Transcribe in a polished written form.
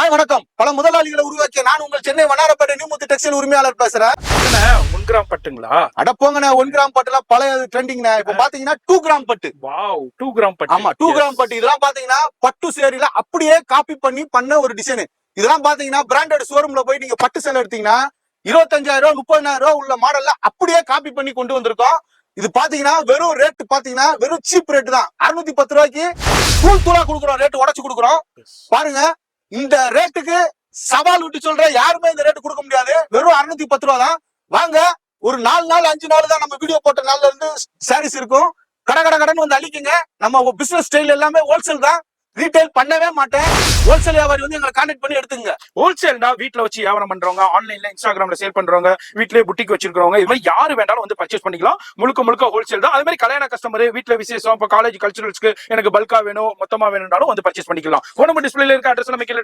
Hi வணக்கம். பல முதலாளிகளை உருவாக்கிய நான் உங்கள் சென்னை வண்ணாரப்பேட்டை நியூமுத்து டெக்ஸ்டைல் உரிமையாளர் பேசுறேன். 1 கிராம் பட்டுங்களா? அட போங்கண்ணே, 1 கிராம் பட்டுல பழைய ட்ரெண்டிங்ண்ணே. இப்ப பாத்தீங்கன்னா 2 கிராம் பட்டு. வாவ், 2 கிராம் பட்டு. ஆமா, 2 கிராம் பட்டு. இதெல்லாம் பாத்தீங்கன்னா பட்டு சேரியில அப்படியே காப்பி பண்ண ஒரு டிசைன். இதெல்லாம் பாத்தீங்கன்னா பிராண்டட் ஷோரூம்ல போய் நீங்க பட்டு சேலை எடுத்தீங்கன்னா 25,000 30,000 உள்ள மாடல்ல அப்படியே காப்பி பண்ணி கொண்டு வந்திருக்கோம். இது பாத்தீங்கன்னா வெறும் ரேட் பாத்தீங்கன்னா வெறும் சீப் ரேட் தான். 610 ரூபாய்க்கு தூளா கொடுக்குறோம், ரேட் உடச்சு கொடுக்குறோம். பாருங்க, இந்த ரேட்டுக்கு சவால் விட்டு சொல்றேன், யாருமே இந்த ரேட்டு கொடுக்க முடியாது. வெறும் 610 ரூபா தான். வாங்க, ஒரு 4 நாள் 5 நாள் தான் நம்ம வீடியோ போட்ட நாள்ல இருந்து சாரீஸ் இருக்கும். கடன் வந்து அழிக்குங்க. நம்ம பிசினஸ் ஸ்டைல் எல்லாமே ஹோல்சேல் தான், ரீட்டைல் பண்ணவே மாட்டேன். ஹோல்சேல் வியாபாரி வந்து எங்களை கான்டாக்ட் பண்ணி எடுத்துங்க. ஹோல்சேல்னா வீட்ல வச்சு வியாபாரம் பண்றவங்க, ஆன்லைன்ல இன்ஸ்டாகிராம்ல சேல் பண்றவங்க, வீட்லயே புட்டிக் வச்சிருக்கவங்க, இது மாதிரி யாரு வேண்டாலும் வந்து பர்ச்சேஸ் பண்ணிக்கலாம். முழுக்க ஹோல்சேல் தான். அதே மாதிரி கல்யாண கஸ்டமர், வீட்ல விசேஷம், இப்ப காலேஜ் கல்ச்சுரல்ஸ்க்கு எனக்கு பல்கா வேணும், மொத்தமா வேணும்னாலும் வந்து பர்ச்சேஸ் பண்ணிக்கலாம். போன் நம்பர் டிஸ்பிளேல இருக்க அட்ரஸ் நம்ம கீழே